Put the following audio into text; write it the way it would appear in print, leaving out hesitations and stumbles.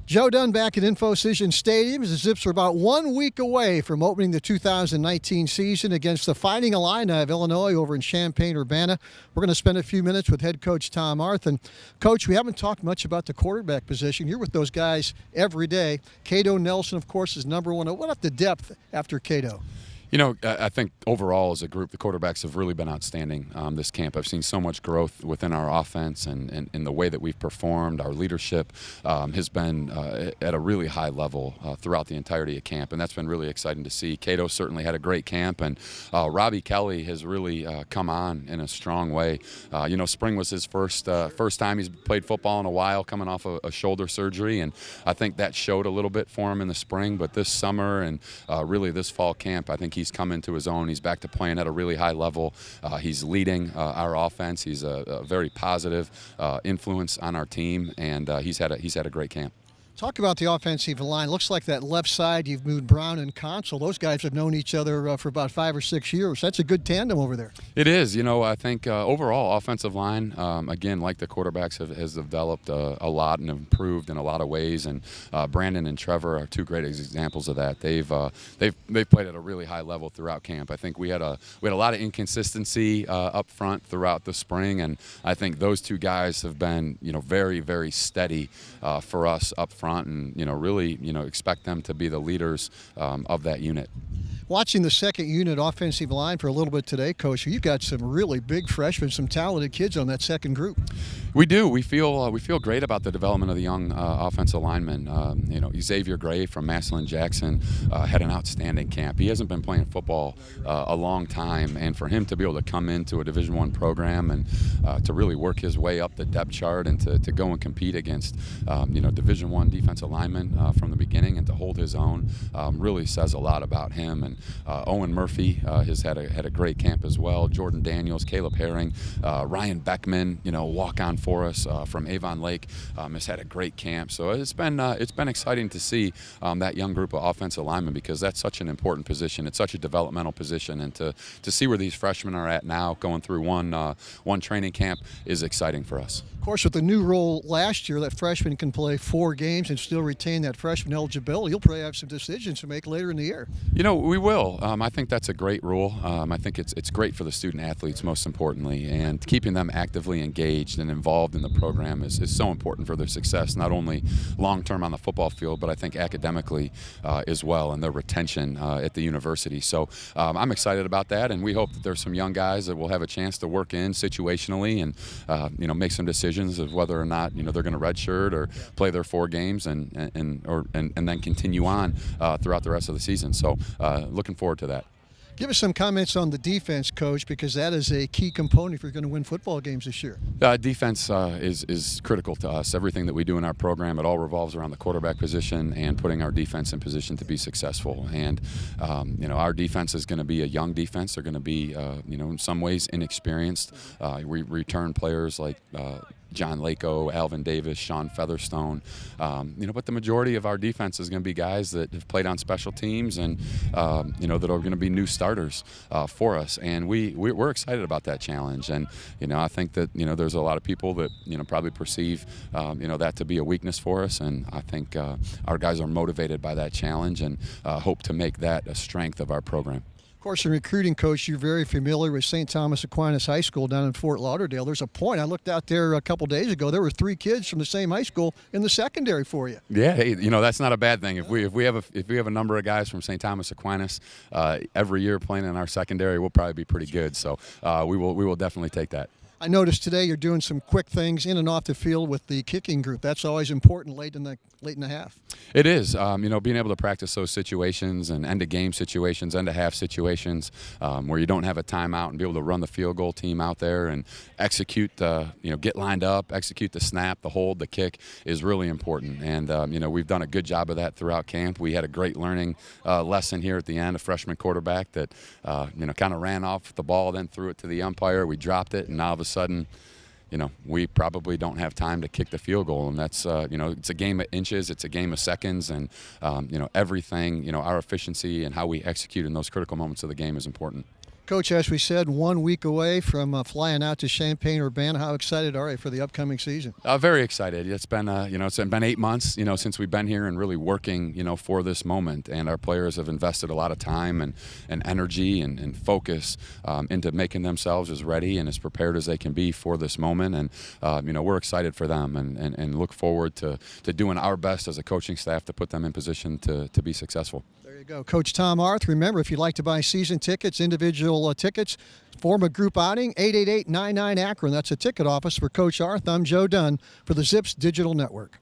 Joe Dunn back at InfoCision Stadium as the Zips are about 1 week away from opening the 2019 season against the Fighting Illini of Illinois over in Champaign-Urbana. We're going to spend a few minutes with head coach Tom Arth. And, Coach, we haven't talked much about the quarterback position. You're with those guys every day. Cato Nelson, of course, is number one. What about the depth after Cato? You know, I think overall as a group, the quarterbacks have really been outstanding this camp. I've seen so much growth within our offense and in the way that we've performed. Our leadership has been at a really high level throughout the entirety of camp, and that's been really exciting to see. Cato certainly had a great camp, and Robbie Kelly has really come on in a strong way. You know, spring was his first time he's played football in a while, coming off a shoulder surgery, and I think that showed a little bit for him in the spring. But this summer and really this fall camp, I think he's come into his own. He's back to playing at a really high level. He's leading our offense. He's a very positive influence on our team, and he's had a great camp. Talk about the offensive line. Looks like that left side, you've moved Brown and Consul. Those guys have known each other for about 5 or 6 years. That's a good tandem over there. It is. You know, I think overall offensive line, again, like the quarterbacks, has developed a lot and improved in a lot of ways. And Brandon and Trevor are two great examples of that. They've played at a really high level throughout camp. I think we had a lot of inconsistency up front throughout the spring, and I think those two guys have been, you know, very, very steady for us up front. And really expect them to be the leaders of that unit. Watching the second unit offensive line for a little bit today, Coach, you've got some really big freshmen, some talented kids on that second group. We do. We feel great about the development of the young offensive linemen. Xavier Gray from Massillon Jackson had an outstanding camp. He hasn't been playing football a long time, and for him to be able to come into a Division I program and to really work his way up the depth chart and to go and compete against Division I defensive linemen from the beginning and to hold his own really says a lot about him. And Owen Murphy has had a great camp as well. Jordan Daniels, Caleb Herring, Ryan Beckman, walk on for us from Avon Lake, has had a great camp. So it's been exciting to see that young group of offensive linemen, because that's such an important position. It's such a developmental position, and to see where these freshmen are at now, going through one training camp, is exciting for us. Of course, with the new rule last year that freshmen can play 4 games and still retain that freshman eligibility, you'll probably have some decisions to make later in the year. We will. I think that's a great rule. I think it's great for the student athletes, most importantly, and keeping them actively engaged and involved in the program is so important for their success, not only long-term on the football field, but I think academically as well, and their retention at the university. So I'm excited about that, and we hope that there's some young guys that will have a chance to work in situationally and make some decisions of whether or not they're going to redshirt or play their 4 games and then continue on throughout the rest of the season. So looking forward to that. Give us some comments on the defense, Coach, because that is a key component if you're going to win football games this year. Defense is critical to us. Everything that we do in our program, it all revolves around the quarterback position and putting our defense in position to be successful. And our defense is going to be a young defense. They're going to be in some ways inexperienced. We return players like John Lako, Alvin Davis, Sean Featherstone, but the majority of our defense is going to be guys that have played on special teams and that are going to be new starters for us, and we're excited about that challenge. And I think that there's a lot of people that probably perceive that to be a weakness for us, and I think our guys are motivated by that challenge and hope to make that a strength of our program. Of course, in recruiting, Coach, you're very familiar with St. Thomas Aquinas High School down in Fort Lauderdale. There's a point. I looked out there a couple days ago. There were 3 kids from the same high school in the secondary for you. Yeah, hey, that's not a bad thing. If we have a number of guys from St. Thomas Aquinas every year playing in our secondary, we'll probably be pretty good. So we will definitely take that. I noticed today you're doing some quick things in and off the field with the kicking group. That's always important late in the half. It is. Being able to practice those situations and end-of-game situations, end-of-half situations where you don't have a timeout and be able to run the field goal team out there and execute, get lined up, execute the snap, the hold, the kick is really important. And, we've done a good job of that throughout camp. We had a great learning lesson here at the end, a freshman quarterback that, kind of ran off the ball, then threw it to the umpire. We dropped it, and now all of a sudden, we probably don't have time to kick the field goal, and that's, it's a game of inches, it's a game of seconds, and, everything, our efficiency and how we execute in those critical moments of the game is important. Coach, as we said, 1 week away from flying out to Champaign-Urbana. How excited are you for the upcoming season? Very excited. It's been, it's been 8 months, since we've been here and really working, for this moment. And our players have invested a lot of time and energy and focus into making themselves as ready and as prepared as they can be for this moment. And, we're excited for them and look forward to doing our best as a coaching staff to put them in position to be successful. There you go. Coach Tom Arth. Remember, if you'd like to buy season tickets, individual tickets, form a group outing, 888-99-AKRON. That's a ticket office for Coach Arth. I'm Joe Dunn for the Zips Digital Network.